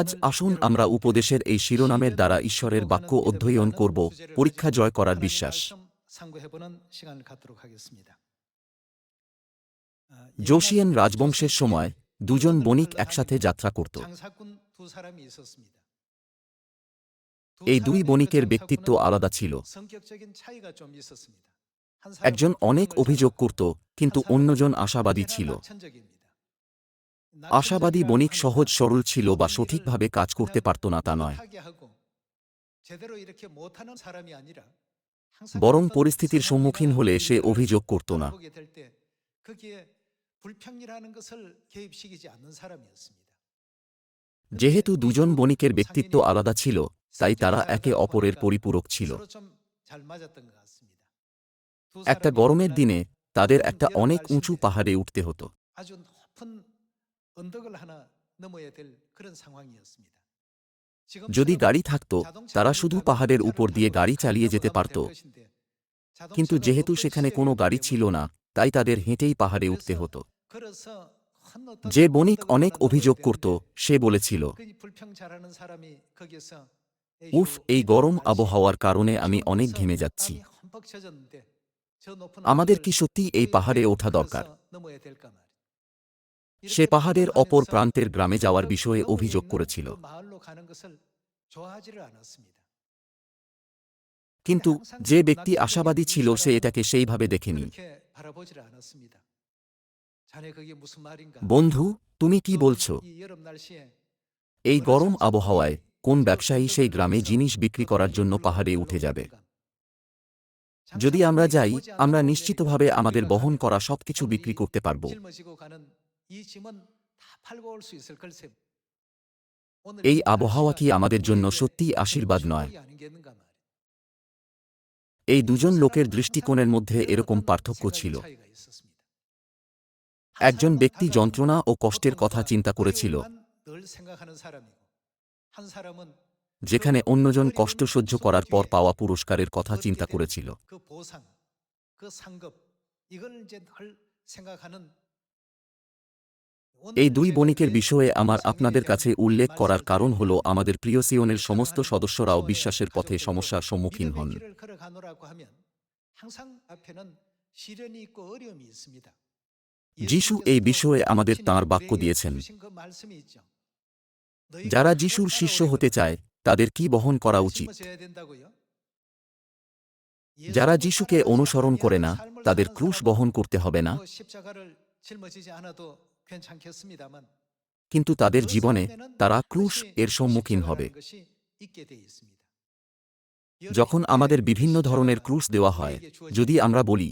আজ আসুন আমরা উপদেশের এই শিরোনামের দ্বারা ঈশ্বরের বাক্য অধ্যয়ন করব, পরীক্ষা জয় করার বিশ্বাস। জোশিয়ান রাজবংশের সময় দুজন বণিক একসাথে যাত্রা করত। এই দুই বণিকের ব্যক্তিত্ব আলাদা ছিল। একজন অনেক অভিযোগ করত, কিন্তু অন্যজন আশাবাদী ছিল। আশাবাদী বণিক সহজ সরল ছিল বা সঠিকভাবে কাজ করতে পারত না তা নয়, বরং পরিস্থিতির সম্মুখীন হলে সে অভিযোগ করত না। যেহেতু দুজন বণিকের ব্যক্তিত্ব আলাদা ছিল, তাই তারা একে অপরের পরিপূরক ছিল। একটা গরমের দিনে তাদের একটা অনেক উঁচু পাহাড়ে উঠতে হতো। যদি গাড়ি থাকত, তারা শুধু পাহাড়ের উপর দিয়ে গাড়ি চালিয়ে যেতে পারত, কিন্তু যেহেতু সেখানে কোনো গাড়ি ছিল না, তাই তাদের হেঁটেই পাহাড়ে উঠতে হতো। যে বণিক অনেক অভিযোগ করত, সে বলেছিল, উফ, এই গরম আবহাওয়ার কারণে আমি অনেক ঘেমে যাচ্ছি। আমাদের কি সত্যি এই পাহাড়ে ওঠা দরকার? সে পাহাড়ের অপর প্রান্তের গ্রামে যাওয়ার বিষয়ে অভিযোগ করেছিল। কিন্তু যে ব্যক্তি আশাবাদী ছিল সে এটাকে সেইভাবে দেখেনি। বন্ধু, তুমি কি বলছো? এই গরম আবহাওয়ায় কোন ব্যবসায়ী সেই গ্রামে জিনিস বিক্রি করার জন্য পাহাড়ে উঠে যাবে? যদি আমরা যাই, আমরা নিশ্চিতভাবে আমাদের বহন করা সবকিছু বিক্রি করতে পারব। এই আবহাওয়া কি আমাদের জন্য সত্যিই আশীর্বাদ নয়? এই দুজন লোকের দৃষ্টিকোণের মধ্যে এরকম পার্থক্য ছিল। একজন ব্যক্তি যন্ত্রণা ও কষ্টের কথা চিন্তা করেছিল, যেখানে অন্যজন কষ্ট সহ্য করার পর পাওয়া পুরস্কারের কথা চিন্তা করেছিল। এই দুই বণিকের বিষয়ে আমার আপনাদের কাছে উল্লেখ করার কারণ হল আমাদের প্রিয় সিয়নের সমস্ত সদস্যরাও বিশ্বাসের পথে সমস্যার সম্মুখীন হন। যিশু এই বিষয়ে আমাদের তাঁর বাক্য দিয়েছেন। যারা যিশুর শিষ্য হতে চায়, তাদের কি বহন করা উচিত? যারা যিশুকে অনুসরণ করে না, তাদের ক্রুশ বহন করতে হবে না, কিন্তু তাদের জীবনে তারা ক্রুশ এর সম্মুখীন হবে। যখন আমাদের বিভিন্ন ধরনের ক্রুশ দেওয়া হয়, যদি আমরা বলি,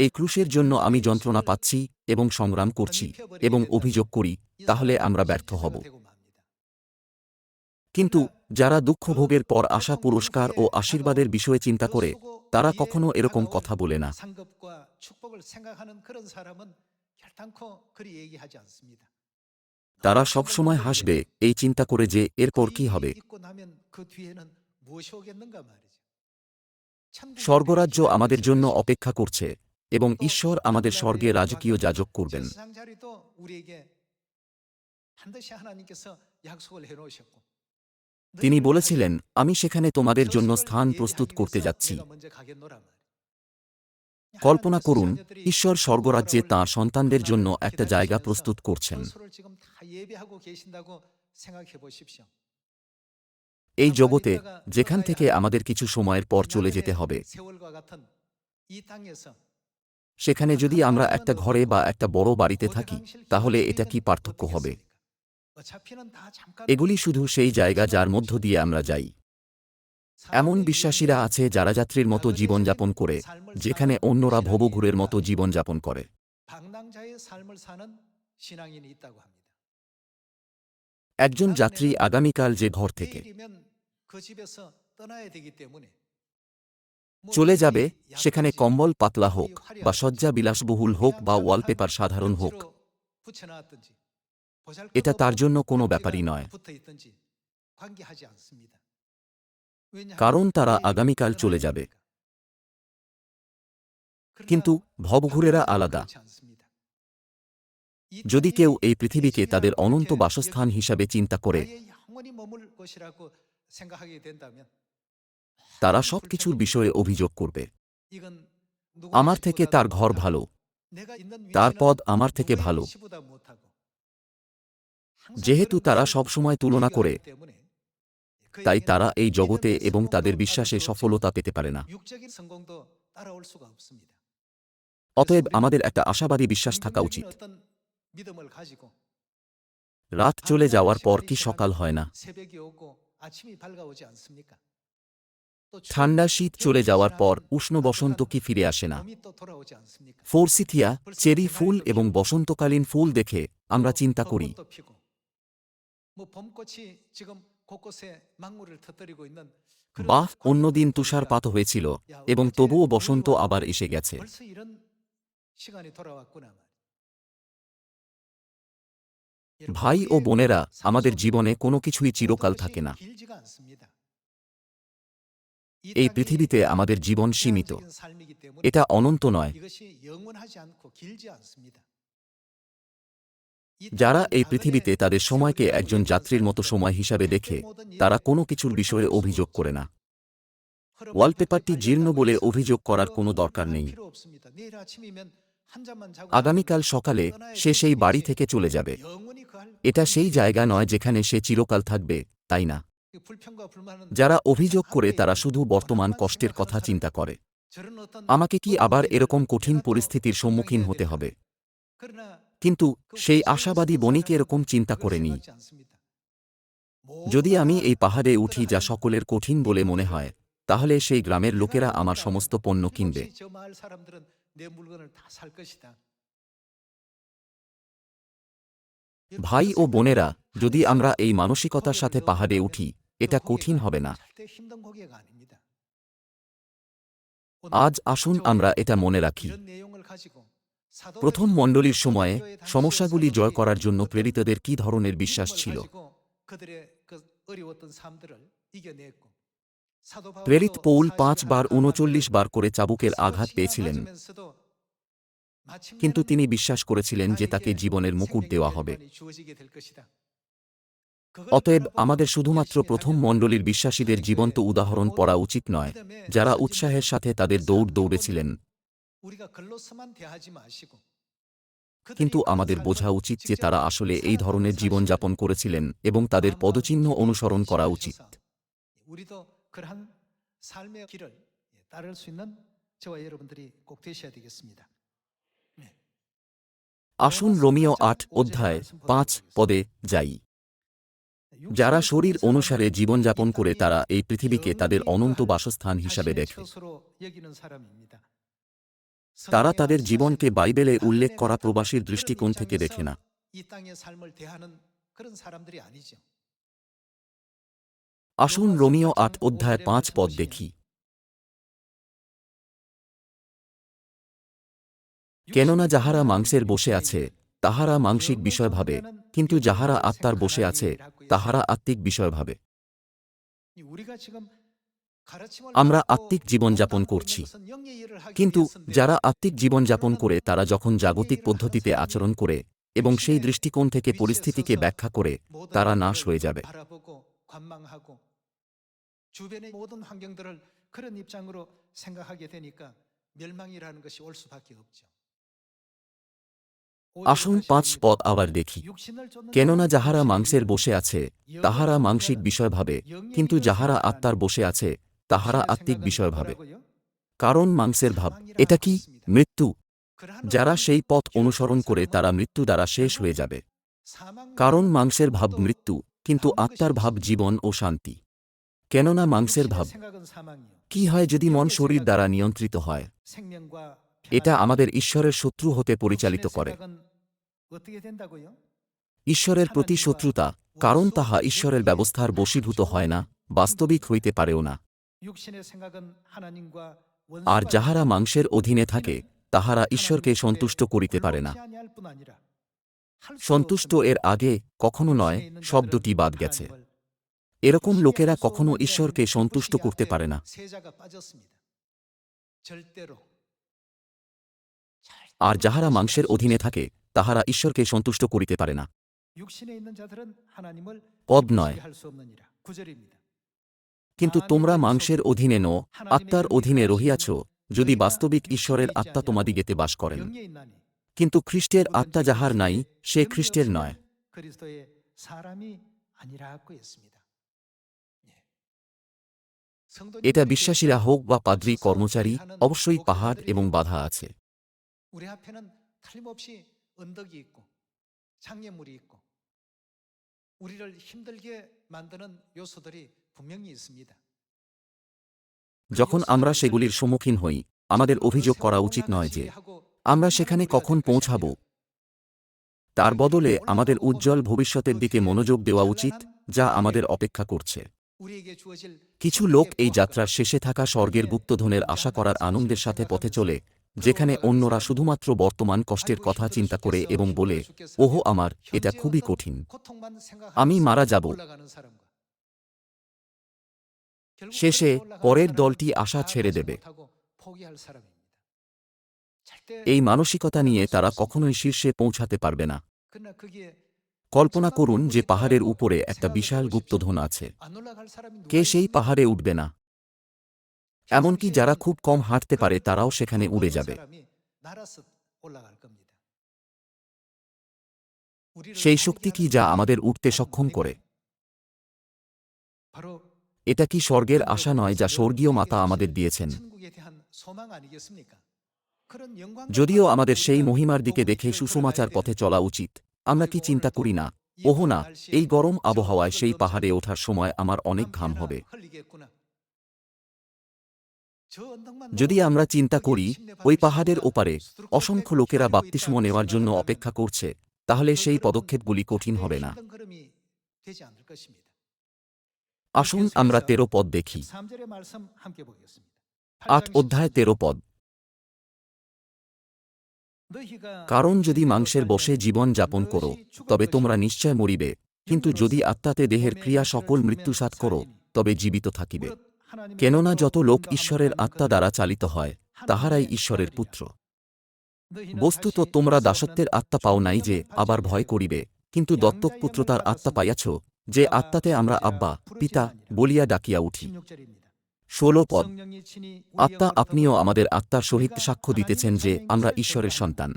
এই ক্রুশের জন্য আমি যন্ত্রণা পাচ্ছি এবং সংগ্রাম করছি এবং অভিযোগ করি, তাহলে আমরা ব্যর্থ হব। কিন্তু যারা দুঃখভোগের পর আসা পুরস্কার ও আশীর্বাদের বিষয়ে চিন্তা করে, তারা কখনো এরকম কথা বলে না। তারা সবসময় হাসবে, এই চিন্তা করে যে এরপর কি হবে। স্বর্গরাজ্য আমাদের জন্য অপেক্ষা করছে এবং ঈশ্বর আমাদের স্বর্গে রাজকীয় যাজক করবেন। তিনি বলেছিলেন, আমি সেখানে তোমাদের জন্য স্থান প্রস্তুত করতে যাচ্ছি। কল্পনা করুন, ঈশ্বর স্বর্গরাজ্যে তাঁর সন্তানদের জন্য একটা জায়গা প্রস্তুত করছেন। এই জগতে, যেখান থেকে আমাদের কিছু সময়ের পর চলে যেতে হবে, সেখানে যদি আমরা একটা ঘরে বা একটা বড় বাড়িতে থাকি, তাহলে এটা কি পার্থক্য হবে? এগুলি শুধু সেই জায়গা যার মধ্য দিয়ে আমরা যাই। এমন বিশ্বাসীরা আছে যারা যাত্রীর মতো জীবনযাপন করে, যেখানে অন্যরা ভবঘুরের মতো জীবনযাপন করে। একজন যাত্রী আগামীকাল যে ঘর থেকে চলে যাবে, সেখানে কম্বল পাতলা হোক বা শয্যা বিলাসবহুল হোক বা ওয়ালপেপার সাধারণ হোক, এটা তার জন্য কোনো ব্যাপারই নয়, কারণ তারা আগামীকাল চলে যাবে। কিন্তু ভবঘুরেরা আলাদা। যদি কেউ এই পৃথিবীকে তাদের অনন্ত বাসস্থান হিসাবে চিন্তা করে, তারা সবকিছুর বিষয়ে অভিযোগ করবে। আমার থেকে তার ঘর ভালো, তার পদ আমার থেকে ভালো। যেহেতু তারা সবসময় তুলনা করে, তাই তারা এই জগতে এবং তাদের বিশ্বাসে সফলতা পেতে পারে না। অতএব আমাদের একটা আশাবাদী বিশ্বাস থাকা উচিত। রাত চলে যাওয়ার পর কি সকাল হয় না? ঠান্ডা শীত চলে যাওয়ার পর উষ্ণ বসন্ত কি ফিরে আসে না? ফোরসিথিয়া, চেরি ফুল এবং বসন্তকালীন ফুল দেখে আমরা চিন্তা করি, বাহ, অন্যদিন তুষারপাত হয়েছিল এবং তবুও বসন্ত আবার এসে গেছে। ভাই ও বোনেরা, আমাদের জীবনে কোনো কিছুই চিরকাল থাকে না। এই পৃথিবীতে আমাদের জীবন সীমিত, এটা অনন্ত নয়। যারা এই পৃথিবীতে তাদের সময়কে একজন যাত্রীর মতো সময় হিসাবে দেখে, তারা কোনো কিছুর বিষয়ে অভিযোগ করে না। ওয়ালপেপারটি জীর্ণ বলে অভিযোগ করার কোনো দরকার নেই। আগামীকাল সকালে সে সেই বাড়ি থেকে চলে যাবে। এটা সেই জায়গা নয় যেখানে সে চিরকাল থাকবে, তাই না? যারা অভিযোগ করে তারা শুধু বর্তমান কষ্টের কথা চিন্তা করে। আমাকে কি আবার এরকম কঠিন পরিস্থিতির সম্মুখীন হতে হবে? কিন্তু সেই আশাবাদী বণিক এরকম চিন্তা করেনি। যদি আমি এই পাহাড়ে উঠি যা সকলের কঠিন বলে মনে হয়, তাহলে সেই গ্রামের লোকেরা আমার সমস্ত পণ্য কিনবে। ভাই ও বোনেরা, যদি আমরা এই মানসিকতার সাথে পাহাড়ে উঠি, এটা কঠিন হবে না। আজ আসুন আমরা এটা মনে রাখি। প্রথম মণ্ডলীর সময়ে সমস্যাগুলি জয় করার জন্য প্রেরিতদের কী ধরনের বিশ্বাস ছিল? প্রেরিত পৌল 5 বার 39 বার করে চাবুকের আঘাত পেয়েছিলেন, কিন্তু তিনি বিশ্বাস করেছিলেন যে তাকে জীবনের মুকুট দেওয়া হবে। অতএব আমাদের শুধুমাত্র প্রথম মণ্ডলীর বিশ্বাসীদের জীবন্ত উদাহরণ পড়া উচিত নয়, যারা উৎসাহের সাথে তাদের দৌড় দৌড়েছিলেন, কিন্তু আমাদের বোঝা উচিত যে তারা আসলে এই ধরনের জীবনযাপন করেছিলেন এবং তাদের পদচিহ্ন অনুসরণ করা উচিত। আসুন রোমিও 8 অধ্যায় 5 পদে যাই। যারা শরীর অনুসারে জীবনযাপন করে তারা এই পৃথিবীকে তাদের অনন্ত বাসস্থান হিসাবে দেখে। তারা তাদের জীবনকে বাইবেলে উল্লেখ করা প্রবাসীর দৃষ্টিকোণ থেকে দেখে না। আসুন রোমিও 8 অধ্যায় 5 পদ দেখি। কেননা যাহারা মাংসের বসে আছে, তাহারা মাংসিক বিষয় ভাবে, কিন্তু যাহারা আত্মার বসে আছে, তাহারা আত্মিক বিষয় ভাবে। আমরা আত্মিক জীবনযাপন করছি, কিন্তু যারা আত্মিক জীবনযাপন করে তারা যখন জাগতিক পদ্ধতিতে আচরণ করে এবং সেই দৃষ্টিকোণ থেকে পরিস্থিতিকে ব্যাখ্যা করে, তারা নাশ হয়ে যাবে। আসুন 5 পদ আবার দেখি। কেননা যাহারা মাংসের বসে আছে, তাহারা মাংসিক বিষয় ভাবে, কিন্তু যাহারা আত্মার বসে আছে, তাহারা আত্মিক বিষয় ভাবে। কারণ মাংসের ভাব এটা কি? মৃত্যু। যারা সেই পথ অনুসরণ করে তারা মৃত্যু দ্বারা শেষ হয়ে যাবে। কারণ মাংসের ভাব মৃত্যু, কিন্তু আত্মার ভাব জীবন ও শান্তি। কেননা মাংসের ভাব কি হয় যদি মন শরীর দ্বারা নিয়ন্ত্রিত হয়? এটা আমাদের ঈশ্বরের শত্রু হতে পরিচালিত করে। ঈশ্বরের প্রতি শত্রুতা, কারণ তাহা ঈশ্বরের ব্যবস্থার বশীভূত হয় না, বাস্তবিক হইতে পারেও না। আর যাহারা মাংসের অধীনে থাকে, তাহারা ঈশ্বরকে সন্তুষ্ট করিতে পারে না। সন্তুষ্ট এর আগে কখনো নয় শব্দটি বাদ গেছে। এরকম লোকেরা কখনো ঈশ্বরকে সন্তুষ্ট করতে পারে না। আর যাহারা মাংসের অধীনে থাকে তাহারা ঈশ্বরকে সন্তুষ্ট করিতে পারে না। পদ নয়। কিন্তু তোমরা মাংসের অধীনে ন, আত্মার অধীনে রহিয়াছ, যদি বাস্তবিক ঈশ্বরের আত্মা তোমাদিগেতে বাস করেন। কিন্তু খ্রিস্টের আত্মা যাহার নাই, সে খ্রিস্টের নয়। এটা বিশ্বাসীরা হোক বা পাদ্রী, কর্মচারী, অবশ্যই পাহাড় এবং বাধা আছে। যখন আমরা সেগুলির সম্মুখীন হই, আমাদের অভিযোগ করা উচিত নয় যে আমরা সেখানে কখন পৌঁছাব। তার বদলে আমাদের উজ্জ্বল ভবিষ্যতের দিকে মনোযোগ দেওয়া উচিত, যা আমাদের অপেক্ষা করছে। কিছু লোক এই যাত্রার শেষে থাকা স্বর্গের গুপ্তধনের আশা করার আনন্দের সাথে পথে চলে, যেখানে অন্যরা শুধুমাত্র বর্তমান কষ্টের কথা চিন্তা করে এবং বলে, ওহো আমার, এটা খুবই কঠিন, আমি মারা যাব। শেষে পরের দলটি আশা ছেড়ে দেবে। এই মানসিকতা নিয়ে তারা কখনোই শীর্ষে পৌঁছাতে পারবে না। কল্পনা করুন যে পাহাড়ের উপরে একটা বিশাল গুপ্তধন আছে। কে সেই পাহাড়ে উঠবে না? এমনকি যারা খুব কম হাঁটতে পারে তারাও সেখানে উড়ে যাবে। সেই শক্তি কি যা আমাদের উঠতে সক্ষম করে? এটা কি স্বর্গের আশা নয় যা স্বর্গীয় মাতা আমাদের দিয়েছেন? যদিও আমাদের সেই মহিমার দিকে দেখে সুসমাচার পথে চলা উচিত, আমরা কি চিন্তা করি না, ওহো না, এই গরম আবহাওয়ায় সেই পাহাড়ে ওঠার সময় আমার অনেক ঘাম হবে। যদি আমরা চিন্তা করি ওই পাহাড়ের ওপারে অসংখ্য লোকেরা বাপ্তিস্ম নেওয়ার জন্য অপেক্ষা করছে, তাহলে সেই পদক্ষেপগুলি কঠিন হবে না। আসুন আমরা 13 পদ দেখি। 8 অধ্যায় 13 পদ। কারণ যদি মাংসের বশে জীবন যাপন করো, তবে তোমরা নিশ্চয় মরিবে, কিন্তু যদি আত্মাতে দেহের ক্রিয়া সকল মৃত্যুসাৎ করো, তবে জীবিত থাকিবে। কেননা যত লোক ঈশ্বরের আত্মা দ্বারা চালিত হয়, তাহারাই ঈশ্বরের পুত্র। বস্তুত তোমরা দাসত্বের আত্মা পাও নাই যে আবার ভয় করিবে, কিন্তু দত্তক পুত্রতার আত্মা পাইয়াছ, যে আত্মাতে আমরা আব্বা, পিতা বলিয়া ডাকিয়া উঠি। 16 পদ। আত্মা আপনিও আমাদের আত্মার সহিত সাক্ষ্য দিতেছেন যে আমরা ঈশ্বরের সন্তান।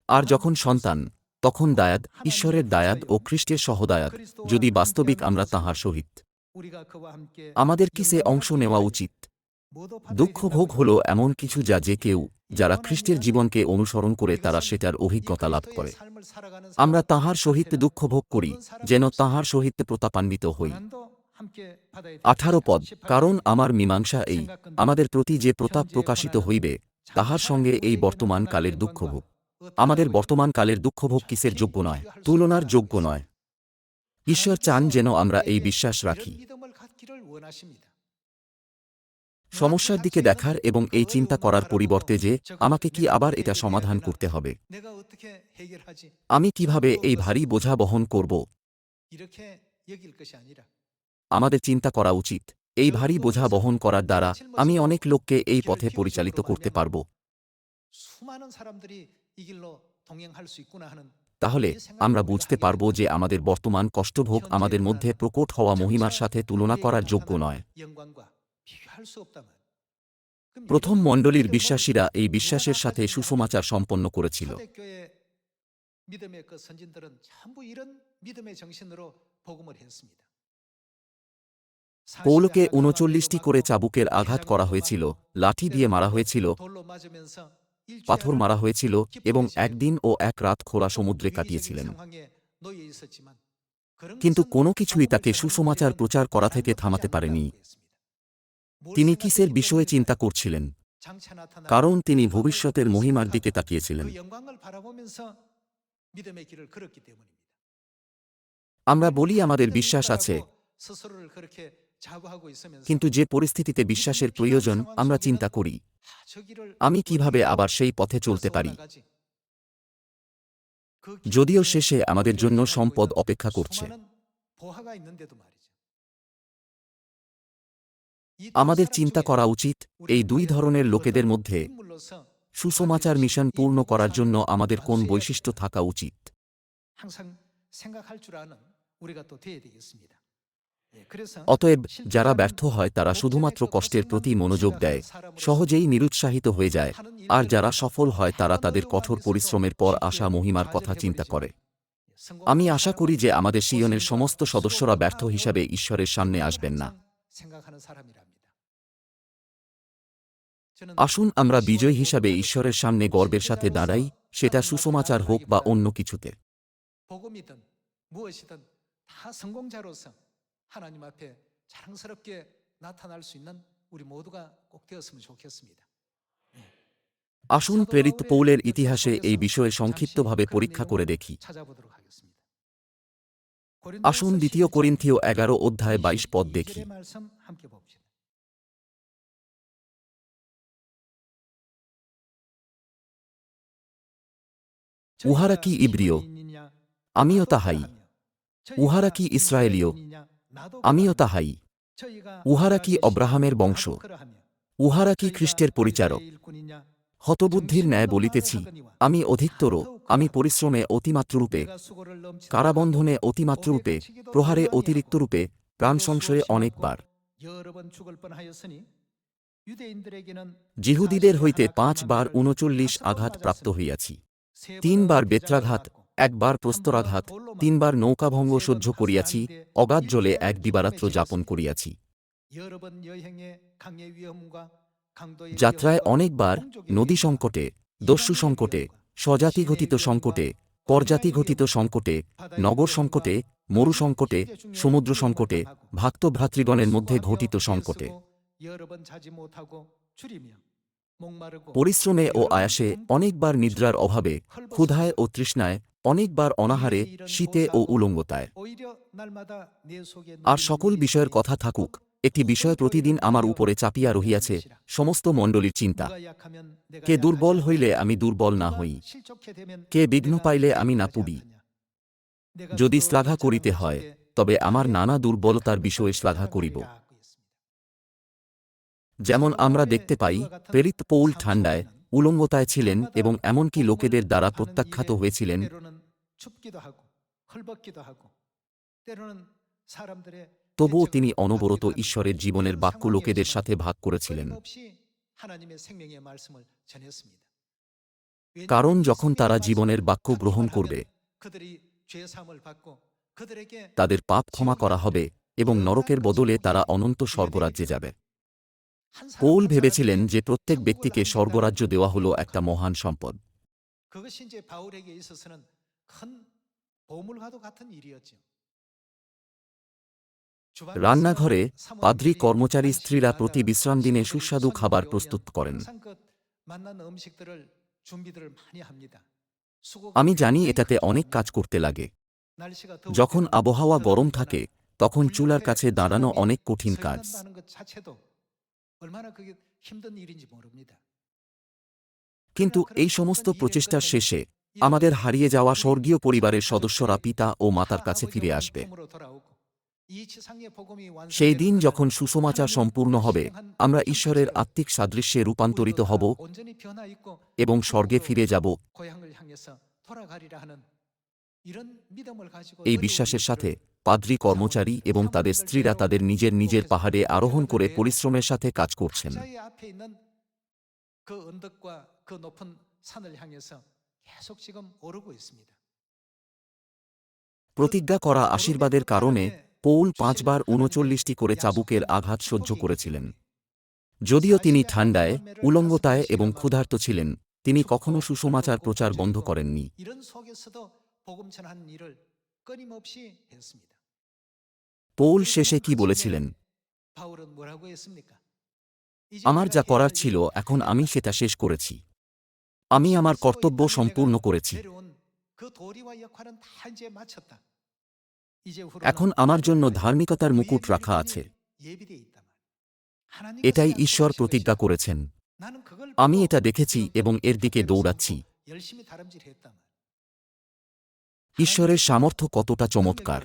আর যখন সন্তান, তখন দায়াদ, ঈশ্বরের দায়াদ ও খ্রিস্টের সহদায়াদ, যদি বাস্তবিক আমরা তাঁহার সহিত। আমাদের কিসে অংশ নেওয়া উচিত? দুঃখভোগ হল এমন কিছু যা যে কেউ, যারা খ্রিস্টের জীবনকে অনুসরণ করে তারা সেটার অভিজ্ঞতা লাভ করে। আমরা তাঁহার সহিত দুঃখভোগ করি, যেন তাঁহার সহিত প্রতাপান্বিত হই। 18 পদ। কারণ আমার মীমাংসা এই, আমাদের প্রতি যে প্রতাপ প্রকাশিত হইবে, তাহার সঙ্গে এই বর্তমান কালের দুঃখভোগ। আমাদের বর্তমান কালের দুঃখভোগ কিসের যোগ্য নয়? তুলনার যোগ্য নয়। ঈশ্বর চান যেন আমরা এই বিশ্বাস রাখি। সমস্যার দিকে দেখার এবং এই চিন্তা করার পরিবর্তে যে আমাকে কি আবার এটা সমাধান করতে হবে, আমি কিভাবে এই ভারী বোঝা বহন করব, আমাদের চিন্তা করা উচিত এই ভারী বোঝা বহন করার দ্বারা আমি অনেক লোককে এই পথে পরিচালিত করতে পারব। তাহলে আমরা বুঝতে পারব যে আমাদের বর্তমান কষ্টভোগ আমাদের মধ্যে প্রকট হওয়া মহিমার সাথে তুলনা করার যোগ্য নয়। প্রথম মণ্ডলীর বিশ্বাসীরা এই বিশ্বাসের সাথে সুসমাচার সম্পন্ন করেছিল। পৌলকে 39টি করে চাবুকের আঘাত করা হয়েছিল, লাঠি দিয়ে মারা হয়েছিল, পাথর মারা হয়েছিল এবং একদিন ও এক রাত খোলা সমুদ্রে কাটিয়েছিলেন। কিন্তু কোনো কিছুই তাকে সুসমাচার প্রচার করা থেকে থামাতে পারেনি। তিনি কিসের বিষয়ে চিন্তা করছিলেন? কারণ তিনি ভবিষ্যতের মহিমার দিকে তাকিয়েছিলেন। আমরা বলি আমাদের বিশ্বাস আছে, কিন্তু যে পরিস্থিতিতে বিশ্বাসের প্রয়োজন আমরা চিন্তা করি, আমি কিভাবে আবার সেই পথে চলতে পারি? যদিও শেষে আমাদের জন্য সম্পদ অপেক্ষা করছে। আমাদের চিন্তা করা উচিত এই দুই ধরনের লোকেদের মধ্যে সুসমাচার মিশন পূর্ণ করার জন্য আমাদের কোন বৈশিষ্ট্য থাকা উচিত? অতএব যারা ব্যর্থ হয় তারা শুধুমাত্র কষ্টের প্রতি মনোযোগ দেয়, সহজেই নিরুৎসাহিত হয়ে যায়, আর যারা সফল হয় তারা তাদের কঠোর পরিশ্রমের পর আসা মহিমার কথা চিন্তা করে। আমি আশা করি যে আমাদের সিয়নের সমস্ত সদস্যরা ব্যর্থ হিসাবে ঈশ্বরের সামনে আসবেন না। আসুন আমরা বিজয়ী হিসাবে ঈশ্বরের সামনে গর্বের সাথে দাঁড়াই, সেটা সুসমাচার হোক বা অন্য কিছুতে। 하나님 앞에 자랑스럽게 나타날 수 있는 우리 모두가 꼭 되었으면 좋겠습니다. আসুন প্রেরিত পৌলের ইতিহাসে এই বিষয়ে সংক্ষিপ্তভাবে পরীক্ষা করে দেখি। আসুন দ্বিতীয় করিন্থীয় 11 অধ্যায় 22 পদ দেখি। উহারা কি ইব্রিয়? আমিও তাহাই। উহারা কি ইসরায়েলীয়? আমিও তাহাই। উহারা কি অব্রাহামের বংশ? উহারা কি খ্রিস্টের পরিচারক? হতবুদ্ধির ন্যায় বলিতেছি, আমি অধিকতর, আমি পরিশ্রমে অতিমাত্ররূপে, কারাবন্ধনে অতিমাত্ররূপে, প্রহারে অতিরিক্তরূপে, প্রাণসংশয়ে অনেকবার। যিহুদীদের হইতে 5 বার 39 আঘাত প্রাপ্ত হইয়াছি। 3 বার বেত্রাঘাত, 1 বার প্রস্তরাঘাত, 3 বার নৌকাভঙ্গ সহ্য করিয়াছি, অগাধ জলে 1 দিবারাত্র যাপন করিয়াছি। যাত্রায় অনেকবার নদী সংকটে, দস্যু সংকটে, স্বজাতিঘটিত সংকটে, পরজাতিঘটিত সংকটে, নগর সংকটে, মরু সংকটে, সমুদ্র সংকটে, ভক্ত ভ্রাতৃগণের মধ্যে ঘটিত সংকটে, পরিশ্রমে ও আয়াসে, অনেকবার নিদ্রার অভাবে, ক্ষুধায় ও তৃষ্ণায়, অনেকবার অনাহারে, শীতে ও উলঙ্গতায়। আর সকল বিষয়ের কথা থাকুক, একটি বিষয় প্রতিদিন আমার উপরে চাপিয়া রহিয়াছে, সমস্ত মণ্ডলীর চিন্তা। কে দুর্বল হইলে আমি দুর্বল না হই? কে বিঘ্ন পাইলে আমি না পুড়ি? যদি শ্লাঘা করিতে হয়, তবে আমার নানা দুর্বলতার বিষয়ে শ্লাঘা করিব। যেমন আমরা দেখতে পাই, প্রেরিত পৌল ঠান্ডায়, উলঙ্গতায় ছিলেন এবং এমনকি লোকেদের দ্বারা প্রত্যাখ্যাত হয়েছিলেন। তবুও তিনি অনবরত ঈশ্বরের জীবনের বাক্য লোকেদের সাথে ভাগ করেছিলেন। কারণ যখন তারা জীবনের বাক্য গ্রহণ করবে, তাদের পাপ ক্ষমা করা হবে এবং নরকের বদলে তারা অনন্ত স্বর্গরাজ্যে যাবে। পৌল ভেবেছিলেন যে প্রত্যেক ব্যক্তিকে স্বর্গরাজ্য দেওয়া হল একটা মহান সম্পদ। রান্নাঘরে পাদ্রী কর্মচারী স্ত্রীরা প্রতি বিশ্রাম দিনে সুস্বাদু খাবার প্রস্তুত করেন। আমি জানি এটাতে অনেক কাজ করতে লাগে। যখন আবহাওয়া গরম থাকে, তখন চুলার কাছে দাঁড়ানো অনেক কঠিন কাজ। কিন্তু এই সমস্ত প্রচেষ্টার শেষে আমাদের হারিয়ে যাওয়া স্বর্গীয় পরিবারের সদস্যরা পিতা ও মাতার কাছে ফিরে আসবে। সেই দিন যখন সুসমাচার সম্পূর্ণ হবে, আমরা ঈশ্বরের আত্মিক সাদৃশ্যে রূপান্তরিত হব এবং স্বর্গে ফিরে যাব। এই বিশ্বাসের সাথে পাদ্রী কর্মচারী এবং তাদের স্ত্রীরা তাদের নিজের নিজের পাহাড়ে আরোহণ করে পরিশ্রমের সাথে কাজ করছেন। প্রতিজ্ঞা করা আশীর্বাদের কারণে পৌল 5 বার 39টি করে চাবুকের আঘাত সহ্য করেছিলেন। যদিও তিনি ঠান্ডায়, উলঙ্গতায় এবং ক্ষুধার্ত ছিলেন, তিনি কখনো সুসমাচার প্রচার বন্ধ করেননি। পৌল শেষে কি বলেছিলেন? আমার যা করার ছিল এখন আমি সেটা শেষ করেছি। আমি আমার কর্তব্য সম্পূর্ণ করেছি। এখন আমার জন্য ধার্মিকতার মুকুট রাখা আছে। এটাই ঈশ্বর প্রতিজ্ঞা করেছেন। আমি এটা দেখেছি এবং এর দিকে দৌড়াচ্ছি। ঈশ্বরের সামর্থ্য কতটা চমৎকার!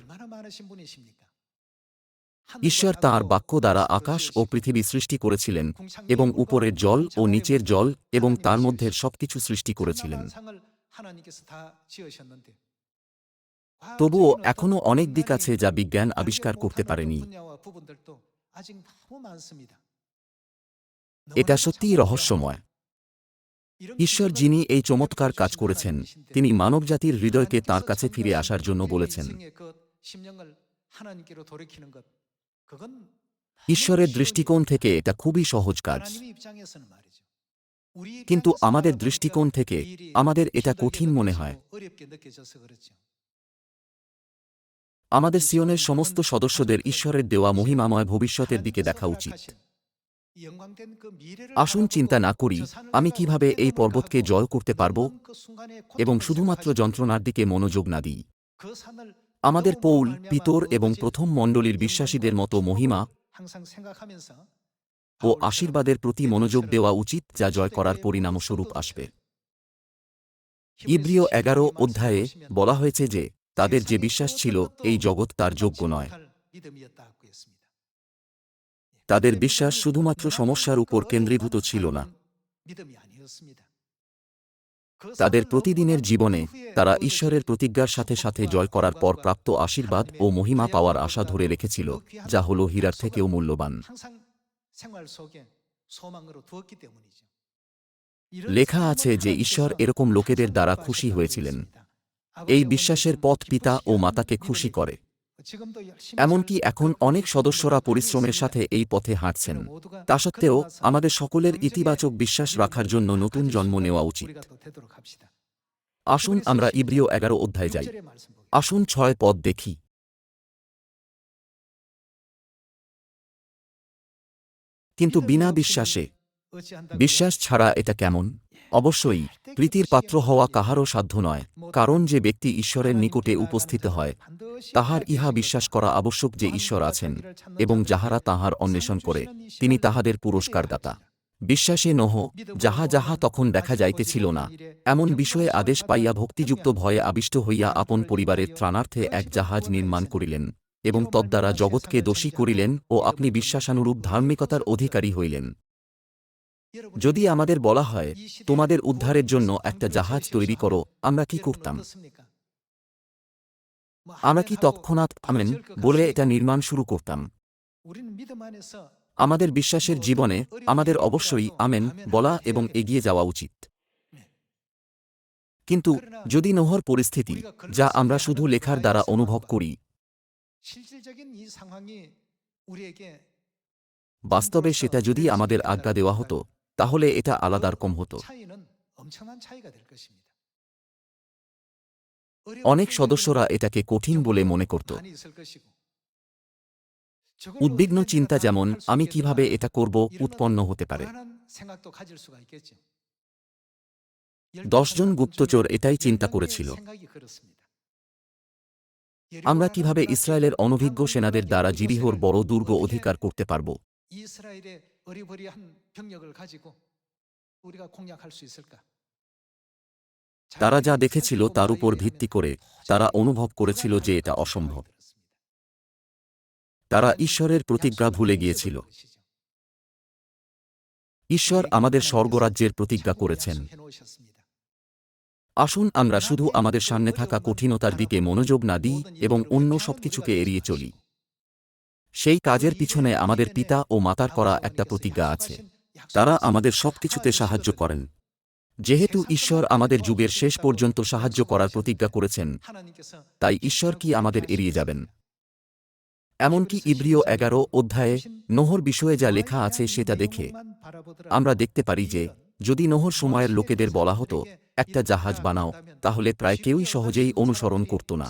ঈশ্বর তাঁর বাক্য দ্বারা আকাশ ও পৃথিবী সৃষ্টি করেছিলেন এবং উপরের জল ও নিচের জল এবং তার মধ্যে সবকিছু সৃষ্টি করেছিলেন। তবুও এখনও অনেক দিক আছে যা বিজ্ঞান আবিষ্কার করতে পারেনি। এটা সত্যিই রহস্যময়। ঈশ্বর যিনি এই চমৎকার কাজ করেছেন, তিনি মানবজাতির হৃদয়কে তাঁর কাছে ফিরে আসার জন্য বলেছেন। ঈশ্বরের দৃষ্টিকোণ থেকে এটা খুবই সহজ কাজ, কিন্তু আমাদের দৃষ্টিকোণ থেকে আমাদের এটা কঠিন মনে হয়। আমাদের সিয়নের সমস্ত সদস্যদের ঈশ্বরের দেওয়া মহিমাময় ভবিষ্যতের দিকে দেখা উচিত। আসুন চিন্তা না করি আমি কিভাবে এই পর্বতকে জয় করতে পারব এবং শুধুমাত্র যন্ত্রণার দিকে মনোযোগ না দিই। আমাদের পৌল, পিতর এবং প্রথম মণ্ডলীর বিশ্বাসীদের মতো মহিমা ও আশীর্বাদের প্রতি মনোযোগ দেওয়া উচিত, যা জয় করার পরিণামস্বরূপ আসবে। ইব্রিয় 11 অধ্যায়ে বলা হয়েছে যে তাদের যে বিশ্বাস ছিল এই জগৎ তার যোগ্য নয়। তাদের বিশ্বাস শুধুমাত্র সমস্যার উপর কেন্দ্রীভূত ছিল না। তাদের প্রতিদিনের জীবনে তারা ঈশ্বরের প্রতিজ্ঞার সাথে সাথে জয় করার পর প্রাপ্ত আশীর্বাদ ও মহিমা পাওয়ার আশা ধরে রেখেছিল, যা হল হীরার থেকেও মূল্যবান। লেখা আছে যে ঈশ্বর এরকম লোকেদের দ্বারা খুশি হয়েছিলেন। এই বিশ্বাসের পথ পিতা ও মাতাকে খুশি করে। এমনকি এখন অনেক সদস্যরা পরিশ্রমের সাথে এই পথে হাঁটছেন। তা সত্ত্বেও আমাদের সকলের ইতিবাচক বিশ্বাস রাখার জন্য নতুন জন্ম নেওয়া উচিত। আসুন আমরা ইব্রিয় 11 অধ্যায়ে যাই। আসুন 6 পদ দেখি। কিন্তু বিনা বিশ্বাসে, বিশ্বাস ছাড়া এটা কেমন? অবশ্যই প্রীতির পাত্র হওয়া কাহারও সাধ্য নয়, কারণ যে ব্যক্তি ঈশ্বরের নিকটে উপস্থিত হয় তাহার ইহা বিশ্বাস করা আবশ্যক যে ঈশ্বর আছেন, এবং যাহারা তাঁহার অন্বেষণ করে তিনি তাহাদের পুরস্কারদাতা। বিশ্বাসে নোহ, যাহা যাহা তখন দেখা যাইতেছিল না, এমন বিষয়ে আদেশ পাইয়া ভক্তিযুক্ত ভয়ে আবিষ্ট হইয়া আপন পরিবারের ত্রাণার্থে এক জাহাজ নির্মাণ করিলেন এবং তদ্বারা জগৎকে দোষী করিলেন ও আপনি বিশ্বাসানুরূপ ধার্মিকতার অধিকারী হইলেন। যদি আমাদের বলা হয় তোমাদের উদ্ধারের জন্য একটা জাহাজ তৈরি করো, আমরা কি করতাম? আমরা কি তৎক্ষণাৎ আমেন বলে এটা নির্মাণ শুরু করতাম? আমাদের বিশ্বাসের জীবনে আমাদের অবশ্যই আমেন বলা এবং এগিয়ে যাওয়া উচিত। কিন্তু যদি নোহর পরিস্থিতি, যা আমরা শুধু লেখার দ্বারা অনুভব করি, বাস্তবে সেটা যদি আমাদের আজ্ঞা দেওয়া হতো, তাহলে এটা আলাদা রকম হতো। অনেক সদস্যরা এটাকে কঠিন বলে মনে করত। উদ্বিগ্ন চিন্তা, যেমন আমি কিভাবে এটা করব, উৎপন্ন হতে পারে। 10 জন গুপ্তচর এটাই চিন্তা করেছিল। আমরা কিভাবে ইসরায়েলের অনভিজ্ঞ সেনাদের দ্বারা জিরিহোর বড় দুর্গ অধিকার করতে পারব? তারা যা দেখেছিল তার উপর ভিত্তি করে তারা অনুভব করেছিল যে এটা অসম্ভব। তারা ঈশ্বরের প্রতিজ্ঞা ভুলে গিয়েছিল। ঈশ্বর আমাদের স্বর্গরাজ্যের প্রতিজ্ঞা করেছেন। আসুন আমরা শুধু আমাদের সামনে থাকা কঠিনতার দিকে মনোযোগ না দিই এবং অন্য সবকিছুকে এড়িয়ে চলি। সেই কাজের পিছনে আমাদের পিতা ও মাতার করা একটা প্রতিজ্ঞা আছে। তারা আমাদের সবকিছুতে সাহায্য করেন। যেহেতু ঈশ্বর আমাদের যুগের শেষ পর্যন্ত সাহায্য করার প্রতিজ্ঞা করেছেন, তাই ঈশ্বর কি আমাদের এড়িয়ে যাবেন? এমনকি ইব্রিয় 11 অধ্যায়ে নোহর বিষয়ে যা লেখা আছে সেটা দেখে আমরা দেখতে পারি যে যদি নোহর সময়ের লোকেদের বলা হতো একটা জাহাজ বানাও, তাহলে প্রায় কেউই সহজেই অনুসরণ করত না।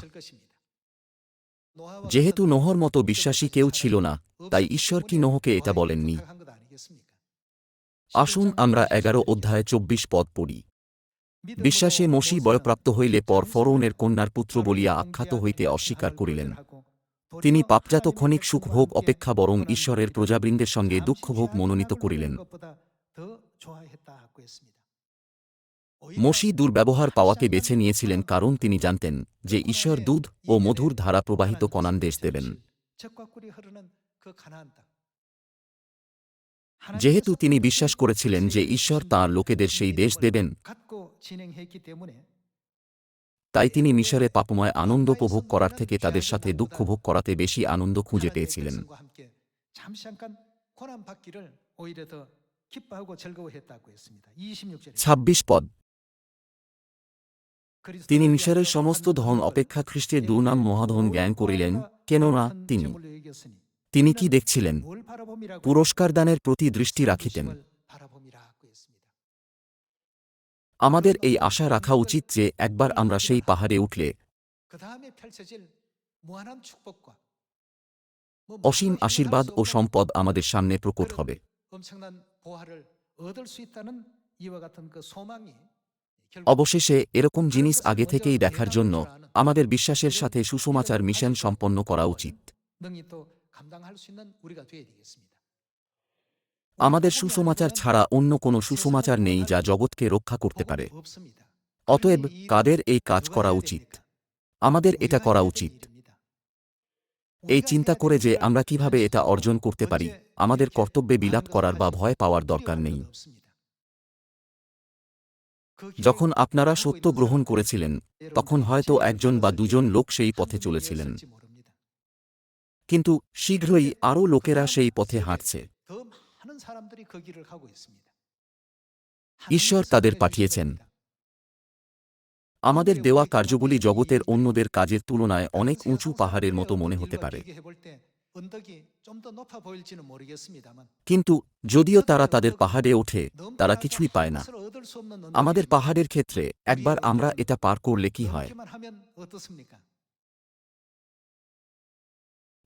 যেহেতু নোহর মতো বিশ্বাসী কেউ ছিল না, তাই ঈশ্বর কি নোহকে এটা বলেননি? আসুন আমরা 11 অধ্যায় 24 পদ পড়ি। বিশ্বাসে মোশি বয়প্রাপ্ত হইলে পর ফরৌনের কন্যার পুত্র বলিয়া আখ্যাত হইতে অস্বীকার করিলেন। তিনি পাপজাত ক্ষণিক সুখভোগ অপেক্ষা বরং ঈশ্বরের প্রজাবৃন্দের সঙ্গে দুঃখভোগ মনোনীত করিলেন। মোশি দুর্ব্যবহার পাওয়াকে বেছে নিয়েছিলেন কারণ তিনি জানতেন যে ঈশ্বর দুধ ও মধুর ধারা প্রবাহিত কনান দেশ দেবেন। 그 가나안 땅. যেহেতু তিনি বিশ্বাস করেছিলেন যে ঈশ্বর তাঁর লোকেদের সেই দেশ দেবেন, 갖고 진행했기 때문에 তাই তিনি মিশরে পাপময় আনন্দ উপভোগ করার থেকে তাদের সাথে দুঃখ ভোগ করাতে বেশি আনন্দ খুঁজে 하나님의 পেয়েছিলেন। 백성과 함께 잠시 잠깐 고난 받기를 오히려 더 기뻐하고 즐거워했다고 했습니다. 26절에 ২৬ পদ। তিনি মিশরের সমস্ত ধন অপেক্ষা খ্রিস্টের দুর্নাম মহাধন জ্ঞান করিলেন, কেননা তিনি কি দেখছিলেন? পুরস্কার দানের প্রতি দৃষ্টি রাখিতেন। আমাদের এই আশা রাখা উচিত যে একবার আমরা সেই পাহাড়ে উঠলে অসীম আশীর্বাদ ও সম্পদ আমাদের সামনে প্রকট হবে। অবশেষে এরকম জিনিস আগে থেকেই দেখার জন্য আমাদের বিশ্বাসের সাথে সুসমাচার মিশন সম্পন্ন করা উচিত। আমাদের সুসমাচার ছাড়া অন্য কোনো সুসমাচার নেই যা জগৎকে রক্ষা করতে পারে। অতএব কাদের এই কাজ করা উচিত? আমাদের এটা করা উচিত। এই চিন্তা করে যে আমরা কিভাবে এটা অর্জন করতে পারি, আমাদের কর্তব্যে বিলাপ করার বা ভয় পাওয়ার দরকার নেই। যখন আপনারা সত্য গ্রহণ করেছিলেন, তখন হয়তো একজন বা দুজন লোক সেই পথে চলেছিলেন, কিন্তু শীঘ্রই আরও লোকেরা সেই পথে হাঁটছে। ঈশ্বর তাদের পাঠিয়েছেন। আমাদের দেওয়া কার্যগুলি জগতের অন্যদের কাজের তুলনায় অনেক উঁচু পাহাড়ের মতো মনে হতে পারে, কিন্তু যদিও তারা তাদের পাহাড়ে ওঠে, তারা কিছুই পায় না। আমাদের পাহাড়ের ক্ষেত্রে একবার আমরা এটা পার করলে কি হয়?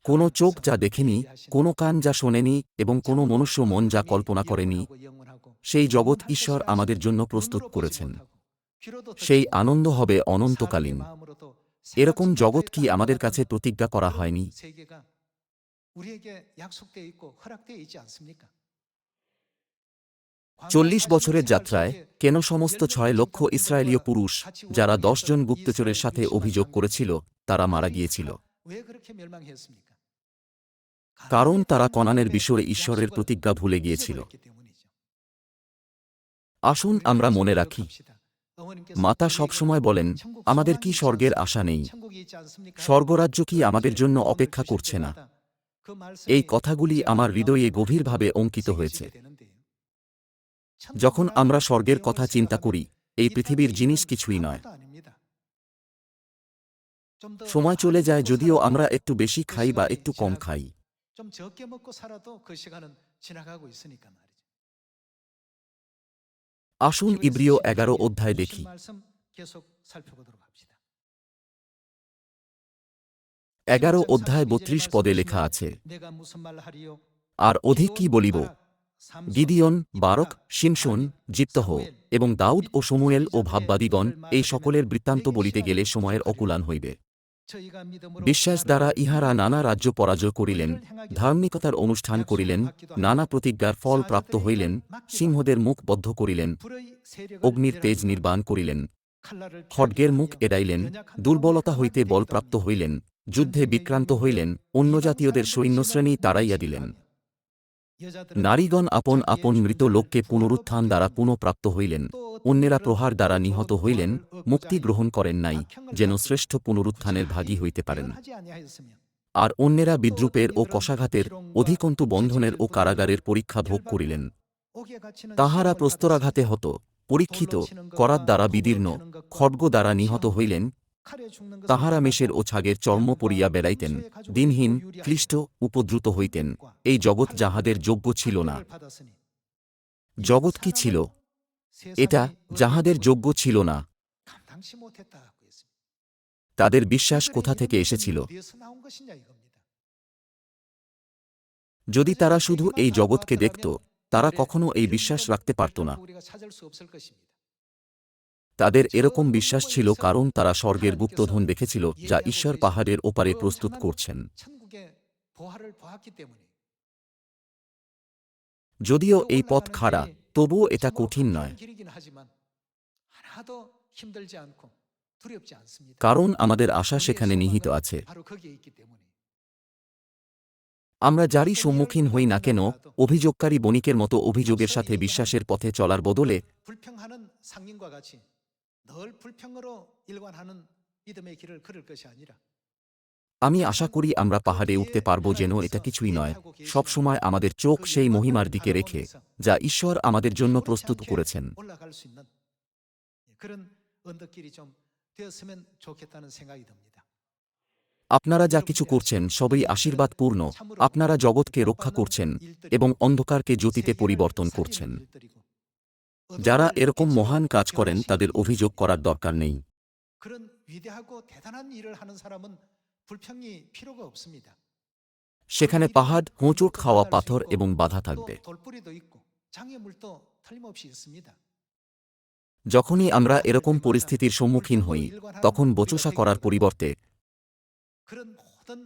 কোনো চোখ যা দেখেনি, কোনো কান যা শোনেনি এবং কোনো মনুষ্য মন যা কল্পনা করেনি, সেই জগৎ ঈশ্বর আমাদের জন্য প্রস্তুত করেছেন। সেই আনন্দ হবে অনন্তকালীন। এরকম জগৎ কি আমাদের কাছে প্রতিজ্ঞা করা হয়নি? 40 বছরের যাত্রায় কেন সমস্ত 6 লক্ষ ইসরায়েলীয় পুরুষ, যারা 10 জন গুপ্তচরের সাথে অভিযোগ করেছিল, তারা মারা গিয়েছিল? কারণ তারা কনানের বিষয়ে ঈশ্বরের প্রতিজ্ঞা ভুলে গিয়েছিল। আসুন আমরা মনে রাখি, মাতা সবসময় বলেন, আমাদের কি স্বর্গের আশা নেই? স্বর্গরাজ্য কি আমাদের জন্য অপেক্ষা করছে না? এই কথাগুলি আমার হৃদয়ে গভীরভাবে অঙ্কিত হয়েছে। যখন আমরা স্বর্গের কথা চিন্তা করি, এই পৃথিবীর জিনিস কিছুই নয়। সময় চলে যায় যদিও আমরা একটু বেশি খাই বা একটু কম খাই। আসুন ইব্রিয় 11 অধ্যায় দেখি। 11 অধ্যায় 32 পদে লেখা আছে, আর অধিক কি বলিব? গিদিয়ন, বারক, শিমশোন, জিপ্তহ এবং দাউদ ও শমূয়েল ও ভাববাদীগণ, এই সকলের বৃত্তান্ত বলিতে গেলে সময়ের অকুলান হইবে। বিশ্বাস দ্বারা ইহারা নানা রাজ্য পরাজয় করিলেন, ধার্মিকতার অনুষ্ঠান করিলেন, নানা প্রতিজ্ঞার ফল প্রাপ্ত হইলেন, সিংহদের মুখ বদ্ধ করিলেন, অগ্নির তেজ নির্বাণ করিলেন, খড়গের মুখ এড়াইলেন, দুর্বলতা হইতে বলপ্রাপ্ত হইলেন, যুদ্ধে বিক্রান্ত হইলেন, অন্যজাতীয়দের সৈন্যশ্রেণী তাড়াইয়া দিলেন। নারীগণ আপন আপন মৃত লোককে পুনরুত্থান দ্বারা পুনঃপ্রাপ্ত হইলেন, অন্যেরা প্রহার দ্বারা নিহত হইলেন, মুক্তি গ্রহণ করেন নাই, যেন শ্রেষ্ঠ পুনরুত্থানের ভাগী হইতে পারেন। আর অন্যেরা বিদ্রূপের ও কষাঘাতের, অধিকন্তু বন্ধনের ও কারাগারের পরীক্ষা ভোগ করিলেন। তাহারা প্রস্তরাঘাতে হত, পরীক্ষিত, করাত দ্বারা বিদীর্ণ, খড়গ দ্বারা নিহত হইলেন। তাহারা মেষের ও ছাগের চর্ম পরিয়া বেড়াইতেন, দিনহীন, ক্লিষ্ট, উপদ্রুত হইতেন। এই জগৎ যাহাদের যোগ্য ছিল না। জগৎ কি ছিল? এটা যাহাদের যোগ্য ছিল না। তাদের বিশ্বাস কোথা থেকে এসেছিল? যদি তারা শুধু এই জগৎকে দেখত, তারা কখনো এই বিশ্বাস রাখতে পারত না। তাদের এরকম বিশ্বাস ছিল কারণ তারা স্বর্গের গুপ্তধন দেখেছিল, যা ঈশ্বর পাহাড়ের ওপারে প্রস্তুত করছেন। যদিও এই পথ খাড়া, তবুও এটা কঠিন নয়, কারণ আমাদের আশা সেখানে নিহিত আছে। আমরা যারই সম্মুখীন হই না কেন, অভিযোগকারী বণিকের মতো অভিযোগের সাথে বিশ্বাসের পথে চলার বদলে 불평하는 상인과 같이 늘 불평으로 일관하는 믿음의 길을 걸을 것이 아니라 আমি আশা করি আমরা পাহাড়ে উঠতে পারব যেন এটা কিছুই নয়, সব সময় আমাদের চোখ সেই মহিমার দিকে রেখে যা ঈশ্বর আমাদের জন্য প্রস্তুত করেছেন। 올라갈 수 있는 그런 언덕길이 좀 되었으면 좋겠다는 생각이 듭니다. আপনারা যা কিছু করছেন সবই আশীর্বাদপূর্ণ। আপনারা জগৎকে রক্ষা করছেন এবং অন্ধকারকে জ্যোতিতে পরিবর্তন করছেন। যারা এরকম মহান কাজ করেন তাদের অভিযোগ করার দরকার নেই। 그런 위대하고 대단한 일을 하는 사람은 불평이 필요가 없습니다. সেখানে পাহাড়, হোঁচট খাওয়া পাথর এবং বাধা থাকবে। 또 돌뿌리도 있고 장애물도 틀림없이 있습니다. যখনই আমরা এরকম পরিস্থিতির সম্মুখীন হই, তখন বচসা করার পরিবর্তে 그런 모든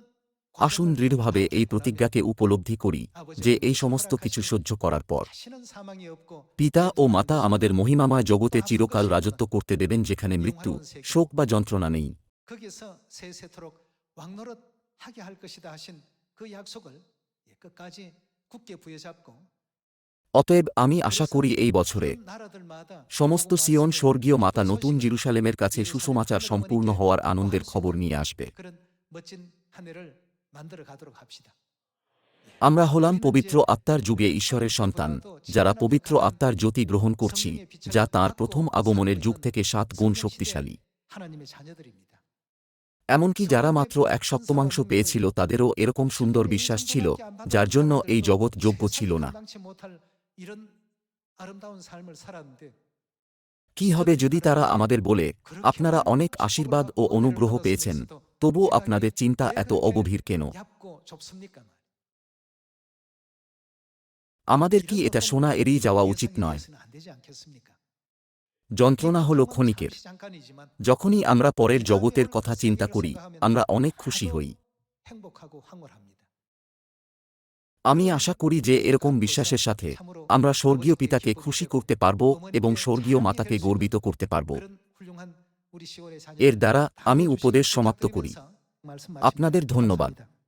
আসুন দৃঢ়ভাবে এই প্রতিজ্ঞাকে উপলব্ধি করি যে এই সমস্ত কিছু সহ্য করার পর 다시는 사망이 없고 পিতা ও মাতা আমাদের মহিমাময় জগতে চিরকাল রাজত্ব করতে দেবেন, যেখানে মৃত্যু, শোক বা যন্ত্রণা নেই। 거기서 세세토록 왕노릇 하게 할 것이다 하신 그 약속을 끝까지 굳게 부여잡고 অতএব আমি 아শা করি এই বছরে 그 나라들마다 সমস্ত সিয়ন স্বর্গীয় মাতা নতুন জেরুসালেমের কাছে সুসমাচার সম্পূর্ণ হওয়ার আনন্দের খবর নিয়ে আসবে। 그런 멋진 한 해를 만들어 가도록 합시다. আমরা হলাম পবিত্র আত্মার যুগে ঈশ্বরের সন্তান, যারা পবিত্র আত্মার জ্যোতি গ্রহণ করছি, যা তাঁর প্রথম আগমনের যুগ থেকে 7 গুণ শক্তিশালী। 하나님의 자녀들입니다. এমনকি যারা মাত্র 1/7 পেয়েছিল তাদেরও এরকম সুন্দর বিশ্বাস ছিল, যার জন্য এই জগৎ যোগ্য ছিল না। 감당치 못할 이런 아름다운 삶을 살았는데 কি হবে যদি তারা আমাদের বলে, আপনারা অনেক আশীর্বাদ ও অনুগ্রহ পেয়েছেন, তবু আপনাদের চিন্তা এত অগভীর কেন? 얇고 좁습니까? আমাদের কি এটা শোনা এড়িয়ে যাওয়া উচিত নয়? 안 되지 않겠습니까? যন্ত্রণা হল ক্ষণিকের। 잠시 잠깐이지만 যখনই আমরা পরের জগতের কথা চিন্তা করি, আমরা অনেক খুশি হই। 행복하고 황홀합니다. আমি আশা করি যে এরকম বিশ্বাসের সাথে আমরা স্বর্গীয় পিতাকে খুশি করতে পারব এবং স্বর্গীয় মাতাকে গর্বিত করতে পারব। 그런 훌륭한 우리 시골의 자녀 এর দ্বারা আমি উপদেশ সমাপ্ত করি। 말씀 আপনাদের ধন্যবাদ। 감사합니다.